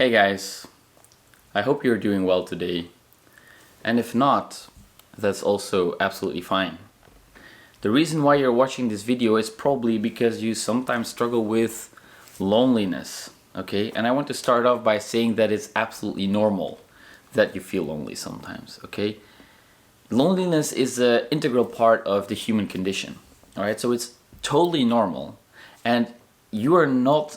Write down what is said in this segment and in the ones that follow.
Hey guys, I hope you're doing well today. And if not, that's also absolutely fine. The reason why you're watching this video is probably because you sometimes struggle with loneliness, okay? And I want to start off by saying that it's absolutely normal that you feel lonely sometimes, okay? Loneliness is an integral part of the human condition, all right? So it's totally normal, and you are not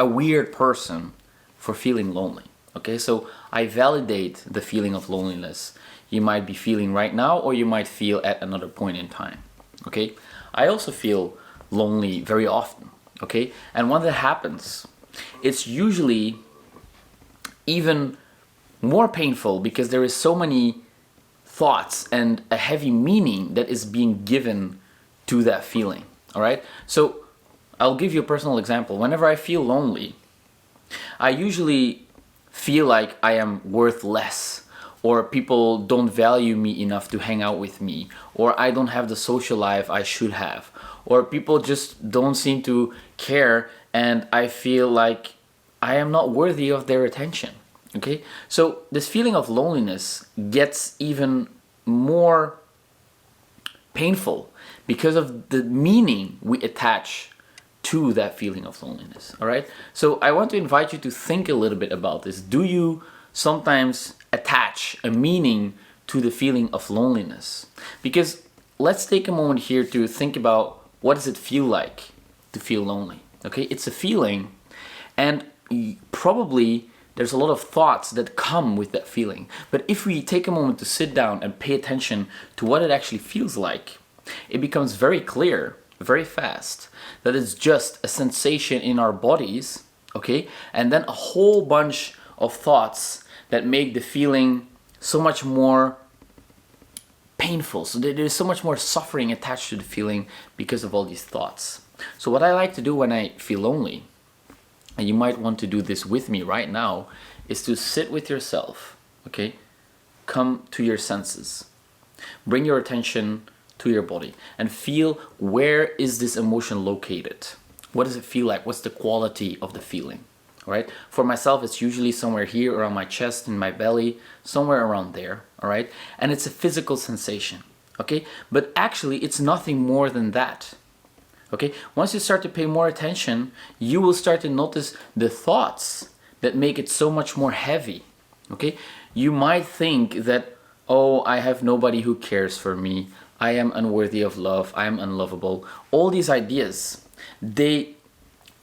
a weird person for feeling lonely, okay? So I validate the feeling of loneliness you might be feeling right now, or you might feel at another point in time, okay? I also feel lonely very often, okay? And when that happens, it's usually even more painful because there is so many thoughts and a heavy meaning that is being given to that feeling, all right? So I'll give you a personal example. Whenever I feel lonely, I usually feel like I am worth less, or people don't value me enough to hang out with me, or I don't have the social life I should have, or people just don't seem to care and I feel like I am not worthy of their attention. Okay? So this feeling of loneliness gets even more painful because of the meaning we attach to that feeling of loneliness. All right? So I want to invite you to think a little bit about this. Do you sometimes attach a meaning to the feeling of loneliness? Because let's take a moment here to think about, what does it feel like to feel lonely? Okay? It's a feeling, and probably there's a lot of thoughts that come with that feeling. But if we take a moment to sit down and pay attention to what it actually feels like, it becomes very clear very fast that it's just a sensation in our bodies, okay? And then a whole bunch of thoughts that make the feeling so much more painful. So there's so much more suffering attached to the feeling because of all these thoughts. So what I like to do when I feel lonely, and you might want to do this with me right now, is to sit with yourself, okay? Come to your senses. Bring your attention to your body and feel, where is this emotion located? What does it feel like? What's the quality of the feeling? All right? For myself, it's usually somewhere here around my chest and my belly, somewhere around there, all right? And it's a physical sensation, okay? But actually, it's nothing more than that. Okay, once you start to pay more attention, you will start to notice the thoughts that make it so much more heavy. Okay, you might think that, oh, I have nobody who cares for me, I am unworthy of love, I am unlovable. All these ideas, they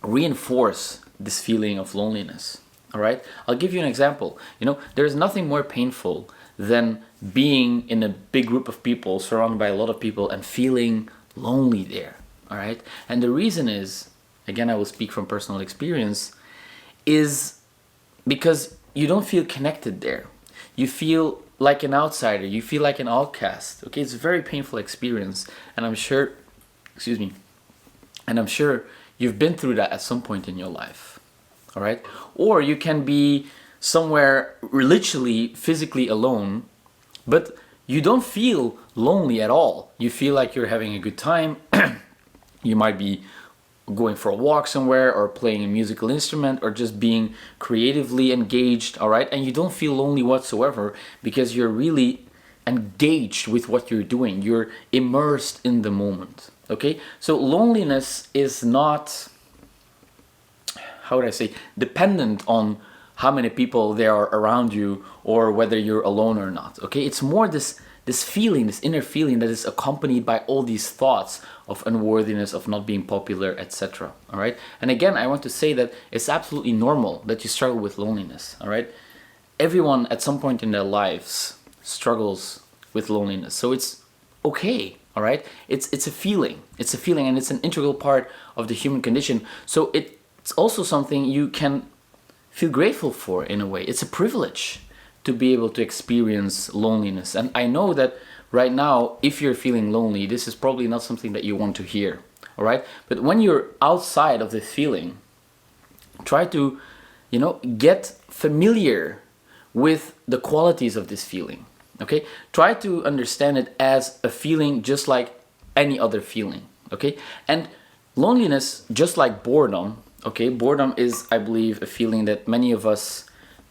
reinforce this feeling of loneliness. All right, I'll give you an example. You know, there's nothing more painful than being in a big group of people, surrounded by a lot of people, and feeling lonely there. All right, and the reason is, again, I will speak from personal experience, is because you don't feel connected there. You feel like an outsider. You feel like an outcast. Okay, it's a very painful experience, and I'm sure, and I'm sure you've been through that at some point in your life. All right, or you can be somewhere literally, physically alone, but you don't feel lonely at all. You feel like you're having a good time. You might be going for a walk somewhere, or playing a musical instrument, or just being creatively engaged, all right? And you don't feel lonely whatsoever because you're really engaged with what you're doing. You're immersed in the moment, okay? So loneliness is not, how would I say, dependent on how many people there are around you or whether you're alone or not, okay? It's more this feeling, this inner feeling that is accompanied by all these thoughts of unworthiness, of not being popular, etc. All right? And again, I want to say that it's absolutely normal that you struggle with loneliness. All right? Everyone at some point in their lives struggles with loneliness. So it's okay. All right? It's a feeling. It's a feeling, and it's an integral part of the human condition. So it's also something you can feel grateful for in a way. It's a privilege to be able to experience loneliness. And I know that right now, if you're feeling lonely, this is probably not something that you want to hear, all right? But when you're outside of this feeling, try to, get familiar with the qualities of this feeling, okay? Try to understand it as a feeling just like any other feeling, okay? And loneliness, just like boredom, Okay, boredom is, I believe, a feeling that many of us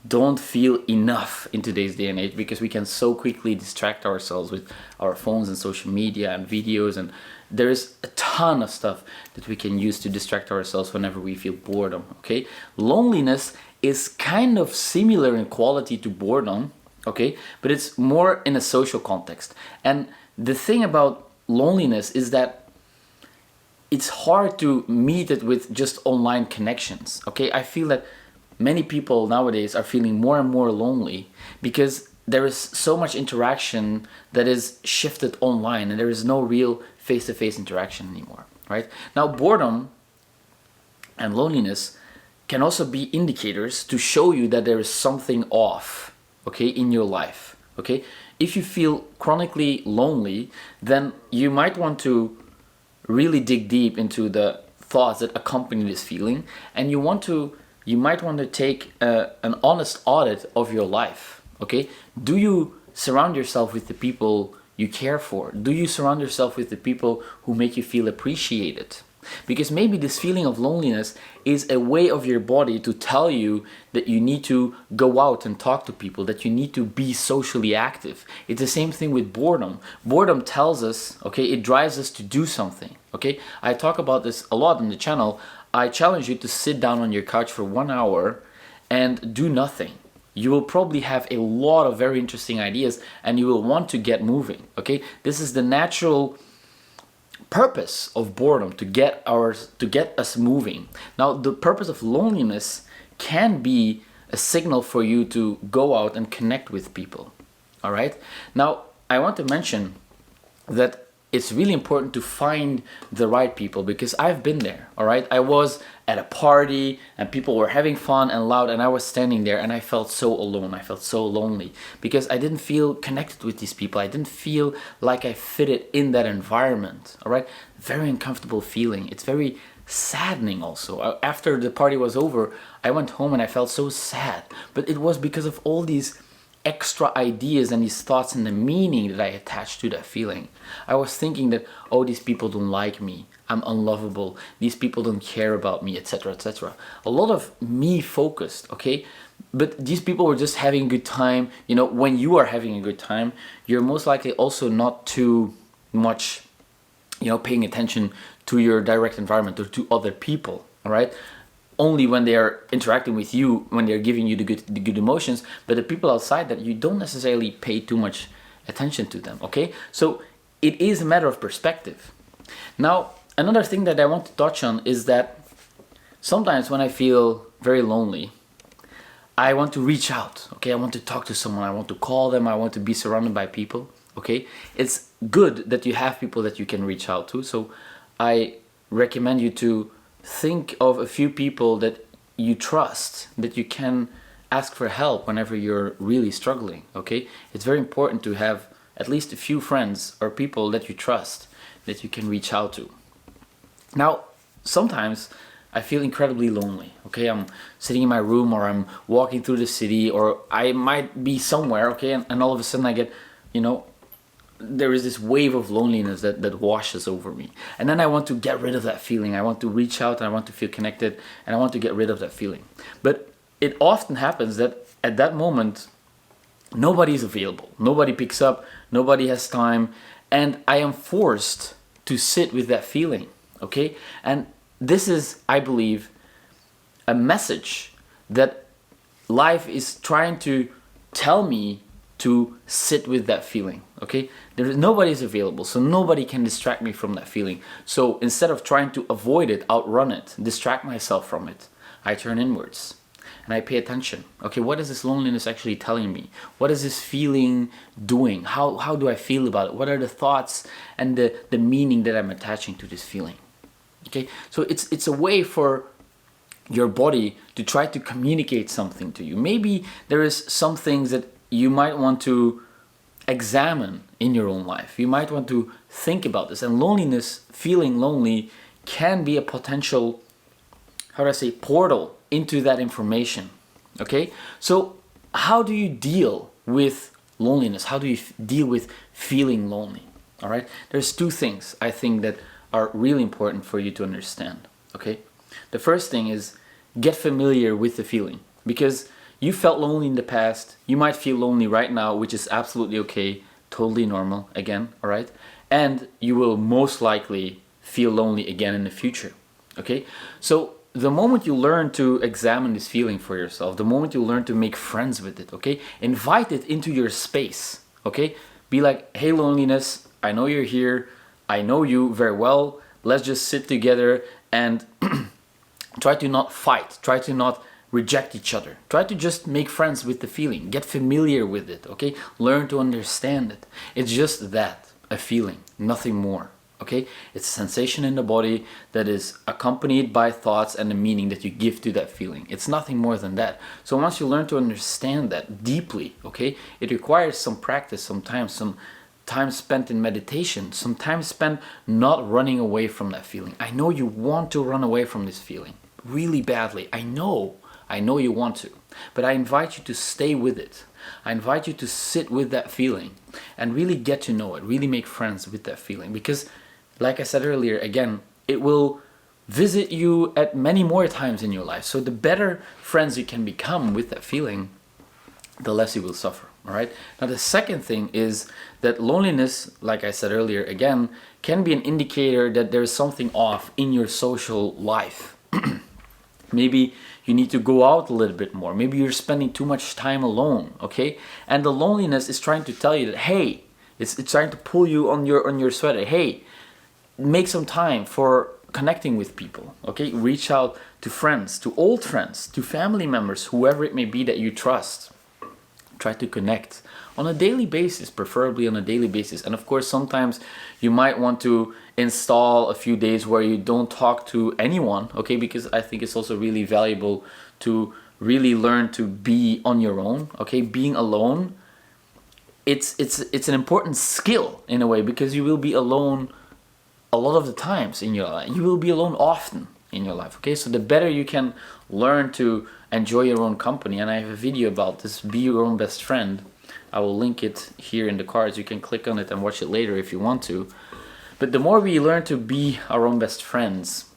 don't feel enough in today's day and age, because we can so quickly distract ourselves with our phones and social media and videos, and there is a ton of stuff that we can use to distract ourselves whenever we feel boredom. Okay, loneliness is kind of similar in quality to boredom, okay, but it's more in a social context. And the thing about loneliness is that it's hard to meet it with just online connections. Okay, I feel that many people nowadays are feeling more and more lonely because there is so much interaction that is shifted online, and there is no real face-to-face interaction anymore, right? Now, boredom and loneliness can also be indicators to show you that there is something off, okay, in your life. Okay, if you feel chronically lonely, then you might want to really dig deep into the thoughts that accompany this feeling, and you might want to take an honest audit of your life. Okay, do you surround yourself with the people you care for? Do you surround yourself with the people who make you feel appreciated? Because maybe this feeling of loneliness is a way of your body to tell you that you need to go out and talk to people, that you need to be socially active. It's the same thing with boredom. Boredom tells us, okay, it drives us to do something, okay? I talk about this a lot on the channel. I challenge you to sit down on your couch for 1 hour and do nothing. You will probably have a lot of very interesting ideas, and you will want to get moving, okay? This is the natural purpose of boredom, to get us moving. Now, the purpose of loneliness can be a signal for you to go out and connect with people. All right. Now, I want to mention that it's really important to find the right people, because I've been there. All right, I was at a party and people were having fun and loud, and I was standing there and I felt so alone. I felt so lonely because I didn't feel connected with these people. I didn't feel like I fitted in that environment. All right, very uncomfortable feeling. It's very saddening also. After the party was over, I went home and I felt so sad, but it was because of all these extra ideas and these thoughts and the meaning that I attached to that feeling. I was thinking that, oh, these people don't like me, I'm unlovable, these people don't care about me, etc., etc. A lot of me focused, okay? But these people were just having a good time. You know, when you are having a good time, you're most likely also not too much, you know, paying attention to your direct environment or to other people, all right? Only when they are interacting with you, when they're giving you the good emotions. But the people outside that, you don't necessarily pay too much attention to them, okay? So it is a matter of perspective. Now, another thing that I want to touch on is that sometimes when I feel very lonely, I want to reach out, okay? I want to talk to someone, I want to call them, I want to be surrounded by people, okay? It's good that you have people that you can reach out to, so I recommend you to think of a few people that you trust, that you can ask for help whenever you're really struggling, okay? It's very important to have at least a few friends or people that you trust that you can reach out to. Now, sometimes I feel incredibly lonely, okay? I'm sitting in my room, or I'm walking through the city, or I might be somewhere, okay? And all of a sudden I get, you know, there is this wave of loneliness that washes over me. And then I want to get rid of that feeling. I want to reach out and I want to feel connected, and I want to get rid of that feeling. But it often happens that at that moment, nobody is available. Nobody picks up, nobody has time, and I am forced to sit with that feeling, okay? And this is, I believe, a message that life is trying to tell me to sit with that feeling, okay? Nobody's available, so nobody can distract me from that feeling. So instead of trying to avoid it, outrun it, distract myself from it, I turn inwards and I pay attention. Okay, what is this loneliness actually telling me? What is this feeling doing? How do I feel about it? What are the thoughts and the meaning that I'm attaching to this feeling? Okay, so it's a way for your body to try to communicate something to you. Maybe there is some things that you might want to examine in your own life. You might want to think about this. And loneliness, feeling lonely, can be a potential, how do I say, portal into that information. Okay? So how do you deal with loneliness? How do you deal with feeling lonely? All right? There's two things I think that are really important for you to understand. Okay? The first thing is get familiar with the feeling, because you felt lonely in the past. You might feel lonely right now, which is absolutely okay, totally normal again, all right? And you will most likely feel lonely again in the future, okay? So the moment you learn to examine this feeling for yourself, the moment you learn to make friends with it, okay? Invite it into your space, okay? Be like, hey loneliness, I know you're here. I know you very well. Let's just sit together and try to not fight. Try to not reject each other. Try to just make friends with the feeling. Get familiar with it, okay? Learn to understand it. It's just that, a feeling, nothing more, okay? It's a sensation in the body that is accompanied by thoughts and the meaning that you give to that feeling. It's nothing more than that. So once you learn to understand that deeply, okay, it requires some practice, some time spent in meditation, some time spent not running away from that feeling. I know you want to run away from this feeling really badly. I know you want to, but I invite you to stay with it. I invite you to sit with that feeling and really get to know it, really make friends with that feeling, because like I said earlier, again, it will visit you at many more times in your life. So the better friends you can become with that feeling, the less you will suffer. All right. Now the second thing is that loneliness, like I said earlier, again, can be an indicator that there's something off in your social life. Maybe you need to go out a little bit more. Maybe you're spending too much time alone, okay? And the loneliness is trying to tell you that, hey, it's trying to pull you on your sweater. Hey, make some time for connecting with people, okay? Reach out to friends, to old friends, to family members, whoever it may be that you trust. Try to connect on a daily basis, preferably on a daily basis. And of course, sometimes you might want to install a few days where you don't talk to anyone, okay? Because I think it's also really valuable to really learn to be on your own, okay? Being alone, it's an important skill in a way, because you will be alone a lot of the times in your life. You will be alone often in your life, okay? So the better you can learn to enjoy your own company, and I have a video about this, be your own best friend. I will link it here in the cards. You can click on it and watch it later if you want to. But the more we learn to be our own best friends,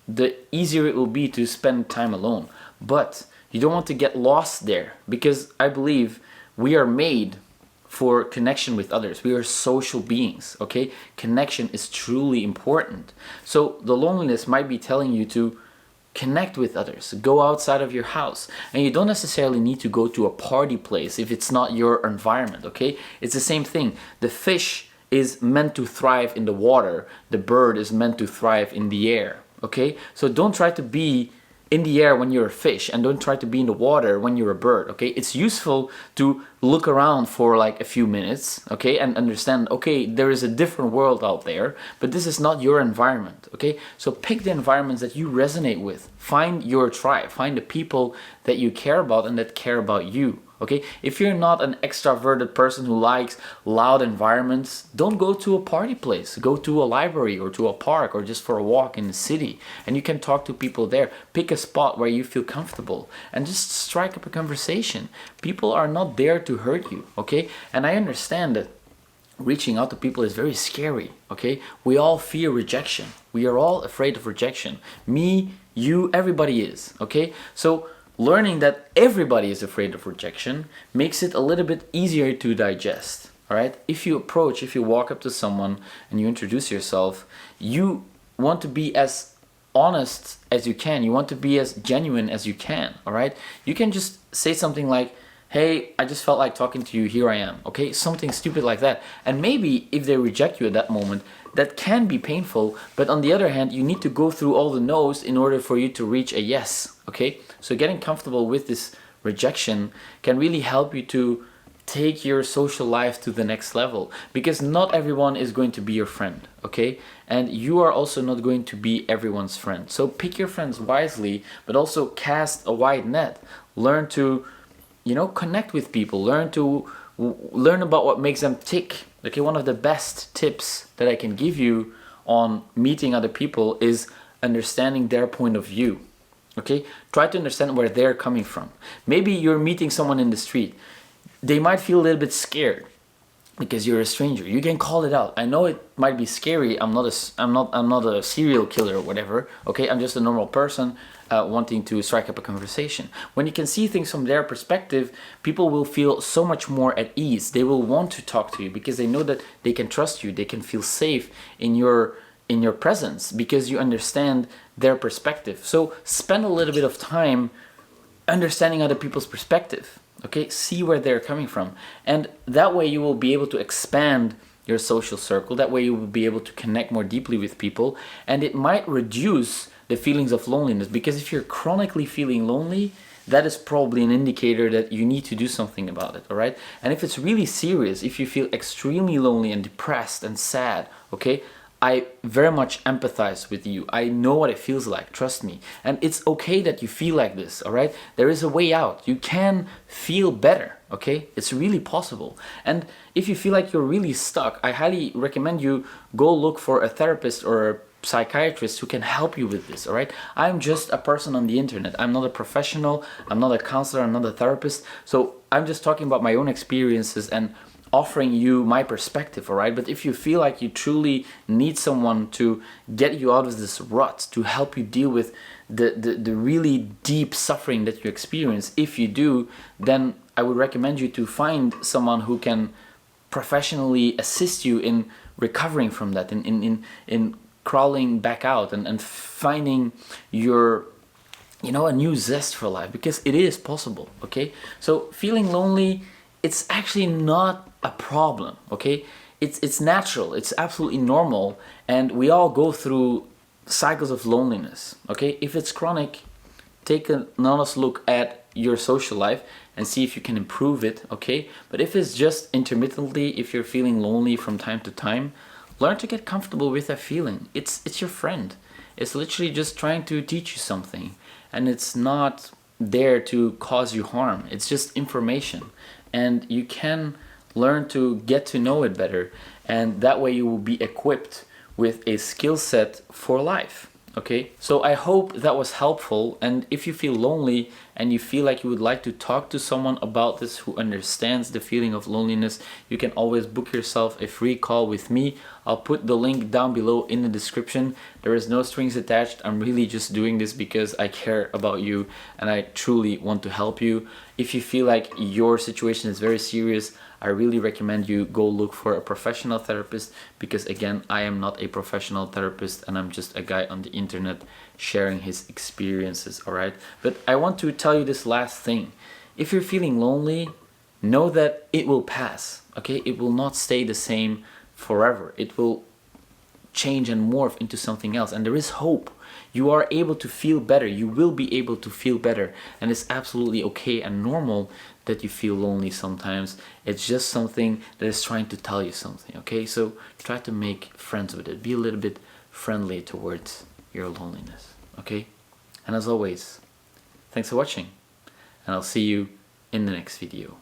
the easier it will be to spend time alone. But you don't want to get lost there, because I believe we are made for connection with others. We are social beings, okay? Connection is truly important. So the loneliness might be telling you to connect with others, go outside of your house. And you don't necessarily need to go to a party place if it's not your environment, okay? It's the same thing. The fish is meant to thrive in the water. The bird is meant to thrive in the air, okay? So don't try to be in the air when you're a fish, and don't try to be in the water when you're a bird, okay? It's useful to look around for like a few minutes, okay? And understand, okay, there is a different world out there, but this is not your environment, okay? So pick the environments that you resonate with. Find your tribe. Find the people that you care about and that care about you, okay? If you're not an extroverted person who likes loud environments, don't go to a party place. Go to a library or to a park or just for a walk in the city, and you can talk to people there. Pick a spot where you feel comfortable and just strike up a conversation. People are not there to hurt you, okay? And I understand that reaching out to people is very scary, okay? We all fear rejection. We are all afraid of rejection. Me, you, everybody is, okay? So learning that everybody is afraid of rejection makes it a little bit easier to digest, all right? If you walk up to someone and you introduce yourself, you want to be as honest as you can. You want to be as genuine as you can, all right? You can just say something like, hey, I just felt like talking to you, here I am, okay? Something stupid like that. And maybe if they reject you at that moment, that can be painful, but on the other hand, you need to go through all the no's in order for you to reach a yes, okay? So getting comfortable with this rejection can really help you to take your social life to the next level, because not everyone is going to be your friend, okay? And you are also not going to be everyone's friend. So pick your friends wisely, but also cast a wide net. Learn to, connect with people. Learn about what makes them tick. Okay, one of the best tips that I can give you on meeting other people is understanding their point of view. Okay, try to understand where they're coming from. Maybe you're meeting someone in the street. They might feel a little bit scared. because you're a stranger. You can call it out. I know it might be scary. I'm not a serial killer or whatever. Okay, I'm just a normal person wanting to strike up a conversation. When you can see things from their perspective, people will feel so much more at ease. They will want to talk to you because they know that they can trust you. They can feel safe in your presence because you understand their perspective. So spend a little bit of time understanding other people's perspective. Okay, see where they're coming from, and that way you will be able to expand your social circle. That way you will be able to connect more deeply with people, and it might reduce the feelings of loneliness, because if you're chronically feeling lonely, that is probably an indicator that you need to do something about it. All right, and if it's really serious, if you feel extremely lonely and depressed and sad, okay, I very much empathize with you. I know what it feels like, trust me. And it's okay that you feel like this, all right? There is a way out. You can feel better, okay? It's really possible. And if you feel like you're really stuck, I highly recommend you go look for a therapist or a psychiatrist who can help you with this, all right? I'm just a person on the internet. I'm not a professional. I'm not a counselor. I'm not a therapist. So I'm just talking about my own experiences and offering you my perspective, all right? But if you feel like you truly need someone to get you out of this rut, to help you deal with the really deep suffering that you experience, if you do, then I would recommend you to find someone who can professionally assist you in recovering from that, in crawling back out and finding your, you know, a new zest for life, because it is possible, okay? So feeling lonely, it's actually not a problem, okay? It's natural, it's absolutely normal, and we all go through cycles of loneliness, okay? If it's chronic, take an honest look at your social life and see if you can improve it, okay? But if it's just intermittently, if you're feeling lonely from time to time, learn to get comfortable with that feeling. It's your friend. It's literally just trying to teach you something, and it's not there to cause you harm. It's just information, and you can learn to get to know it better, and that way you will be equipped with a skill set for life, okay? So I hope that was helpful, and if you feel lonely and you feel like you would like to talk to someone about this who understands the feeling of loneliness, you can always book yourself a free call with me. I'll put the link down below in the description. There is no strings attached. I'm really just doing this because I care about you and I truly want to help you. If you feel like your situation is very serious, I really recommend you go look for a professional therapist, because again, I am not a professional therapist and I'm just a guy on the internet sharing his experiences, all right? But I want to tell you this last thing. If you're feeling lonely, know that it will pass, okay? It will not stay the same forever. It will change and morph into something else, and there is hope. You are able to feel better. You will be able to feel better, and it's absolutely okay and normal that you feel lonely sometimes. It's just something that is trying to tell you something, okay? So try to make friends with it. Be a little bit friendly towards your loneliness, okay? And as always, thanks for watching, and I'll see you in the next video.